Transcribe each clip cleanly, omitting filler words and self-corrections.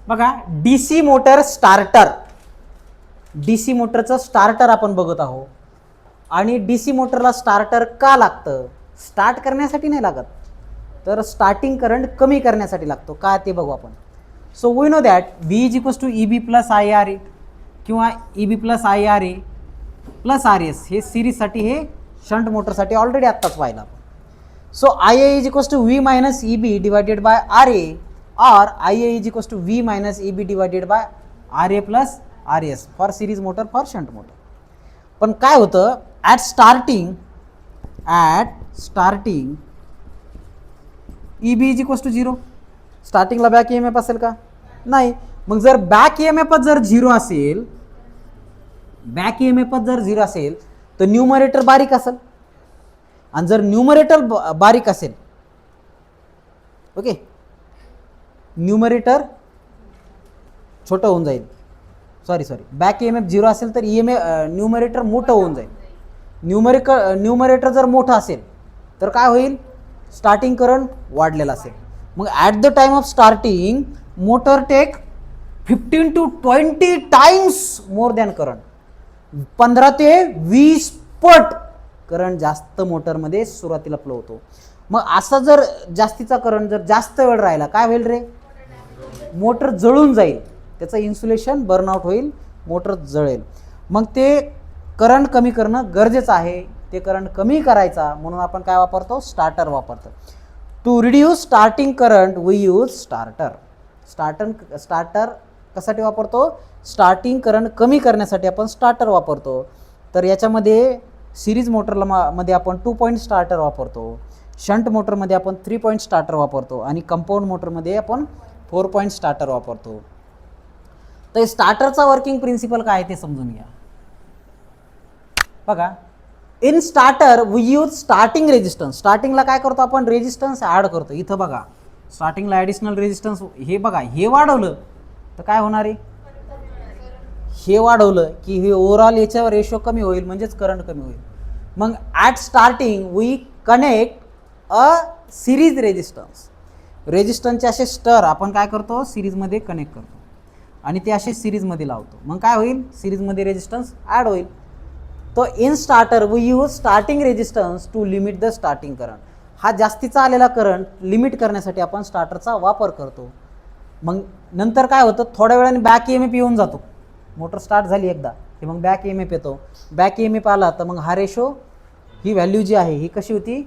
बघा DC motor starter, DC मोटरचं starter आपण बघत आहोत. आणि डीसी मोटरला स्टार्टर का लागतं? स्टार्ट करण्यासाठी नाही लागत, तर स्टार्टिंग करंट कमी करण्यासाठी लागतो. का ते बघू आपण. So we know that V is equals to E B plus I R A किंवा E B plus I R A plus R S. हे सिरीजसाठी, हे शंट मोटरसाठी ऑलरेडी आत्ताच पाहिलं आपण. So I A is equals to V minus E B divided by R A, और I A is equals to V minus E B divided by R A plus R S for series motor, for shunt motor. पण काय होतं, at starting EB is equals to 0. स्टार्टिंगला back EMF असेल का? नाही. मग जर बॅक ईएमएफ जर 0 असेल, बॅक ईएमएफ जर 0 असेल तर न्यूमरेटर बारीक असेल. आणि जर न्यूमरेटर बारीक असेल, ओके, न्यूमरेटर छोटं होऊन जाईल. सॉरी बॅक ईएमएफ 0 असेल तर न्यूमरेटर मोठं होऊन जाईल. न्यूमरेटर जर मोठं असेल तर काय होईल? स्टार्टिंग करंट वाढलेला असेल. मग at the time of starting motor take 15 to 20 times more than current. 15 ते 20 पट करंट जास्त मोटरमध्ये सुरुवातीला फ्लो होतो. मग असा जर जास्तीचा करंट जर जास्त वेळ राहिला काय होईल रे? मोटर जळून जाईल, त्याचं इन्सुलेशन बर्नआउट होईल, मोटर जळेल. मग ते करंट कमी करणं गरजेचं आहे. ते करंट कमी करायचा म्हणून आपण काय वापरतो? स्टार्टर वापरतो. To reduce starting current we use starter. Starter कशासाठी वापरतो? स्टार्टिंग करंट कमी करण्यासाठी आपण स्टार्टर वापरतो. तर याच्यामध्ये सिरीज मोटरला मध्ये आपण 2 पॉईंट स्टार्टर वापरतो, शंट मोटरमध्ये आपण 3 पॉईंट स्टार्टर वापरतो, आणि कंपाऊंड मोटरमध्ये आपण 4 पॉईंट स्टार्टर वापरतो. तर स्टार्टरचा वर्किंग प्रिन्सिपल काय आहे ते समजून घ्या. बघा, in starter we use starting resistance. स्टार्टिंगला काय करतो आपण? रेजिस्टन्स ॲड करतो. इथं बघा स्टार्टिंगला ॲडिशनल रेजिस्टन्स, हे बघा हे वाढवलं तर काय होणार आहे? हे वाढवलं की हे ओव्हरऑल याच्यावर रेशो कमी होईल, म्हणजेच करंट कमी होईल. मग at starting we connect a series resistance. रेजिस्टन्सचे असे स्टर आपण काय करतो? सिरीजमध्ये कनेक्ट करतो आणि ते असे सिरीजमध्ये लावतो. मग काय होईल? सिरीजमध्ये रेजिस्टन्स ॲड होईल. तो in starter we use starting resistance to limit the starting current. हा जास्तीचा आलेला करंट लिमिट करण्यासाठी आपण स्टार्टरचा वापर करतो. मग नंतर काय होतं? थोड्या वेळाने बॅक ईएमएफ येऊन जातो. मोटर स्टार्ट झाली एकदा की मग बॅक ईएमएफ येतो. बॅक ईएमएफ आला तर मग हा रेशो, ही व्हॅल्यू जी आहे ही कशी होती?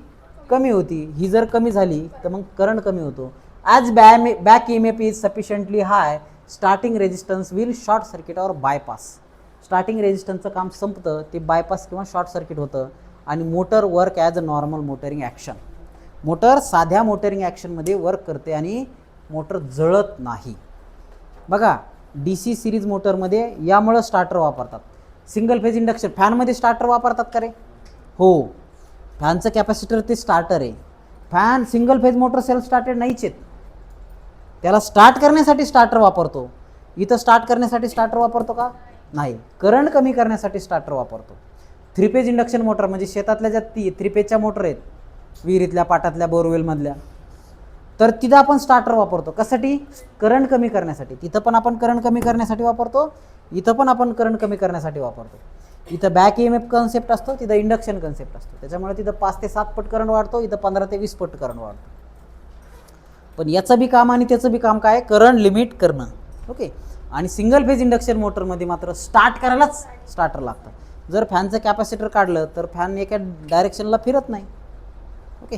कमी होती. ही जर कमी झाली तर मग करंट कमी होतो. As back EMF is sufficiently high, starting resistance will short circuit और बायपास. स्टार्टिंग रेजिस्टन्सचं काम संपतं, ते बायपास किंवा शॉर्ट सर्किट होतं आणि motor work as a normal motoring action. Motor साध्या मोटरिंग ॲक्शनमध्ये वर्क करते आणि मोटर जळत नाही. बघा डी सी सिरीज मोटरमध्ये यामुळं स्टार्टर वापरतात. सिंगल फेज इंडक्शन फॅनमध्ये स्टार्टर वापरतात का रे? हो, फॅनचं कॅपॅसिटर ते स्टार्टर आहे. Fan single phase motor self started नाहीच आहेत, त्याला स्टार्ट करण्यासाठी स्टार्टर वापरतो. इथं स्टार्ट करण्यासाठी स्टार्टर वापरतो का? नाही. करंट कमी करण्यासाठी स्टार्टर वापरतो. 3 फेज इंडक्शन मोटर म्हणजे शेतातल्या ज्या 3 फेजच्या मोटर आहेत, विहिरीतल्या, पाटातल्या, बोरवेलमधल्या, तर तिथं आपण स्टार्टर वापरतो. कशासाठी? करंट कमी करण्यासाठी. तिथं पण आपण करंट कमी करण्यासाठी वापरतो, इथं पण आपण करंट कमी करण्यासाठी वापरतो. इथं बॅक ईएमएफ कन्सेप्ट असतो, तिथं इंडक्शन कन्सेप्ट असतो. त्याच्यामुळे तिथं 5 ते 7 पट करंट वाढतो, इथं 15 ते 20 पट करंट वाढतो. पण याचं बी काम आणि त्याचं बी काम काय? करंट लिमिट करणं. ओके. आणि सिंगल फेज इंडक्शन मोटरमध्ये मात्र स्टार्ट करायलाच स्टार्टर लागतं. जर फॅनचं कॅपॅसिटर काढलं तर फॅन एका डायरेक्शनला फिरत नाही. ओके.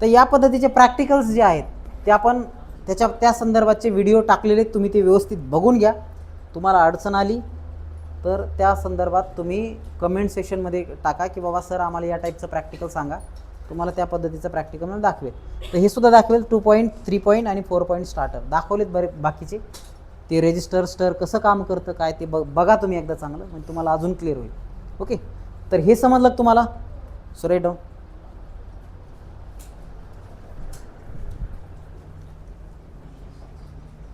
तर या पद्धतीचे प्रॅक्टिकल्स जे आहेत ते आपण त्या संदर्भाचे व्हिडिओ टाकलेले, तुम्ही ते व्यवस्थित बघून घ्या. तुम्हाला अडचण आली तर त्या संदर्भात तुम्ही कमेंट सेक्शनमध्ये टाका की बाबा सर आम्हाला या टाईपचं प्रॅक्टिकल सांगा, तुम्हाला त्या पद्धतीचं प्रॅक्टिकल मला दाखवेल. तर हे सुद्धा दाखवेल 2 पॉईंट, 3 पॉईंट आणि 4 पॉईंट स्टार्टर दाखवलेत बरे बाकीचे. ते रेजिस्टर स्टर कसं काम करतं काय ते बघा तुम्ही एकदा चांगलं, म्हणजे तुम्हाला अजून क्लिअर होईल. ओके. तर हे समजलं तुम्हाला? So write down.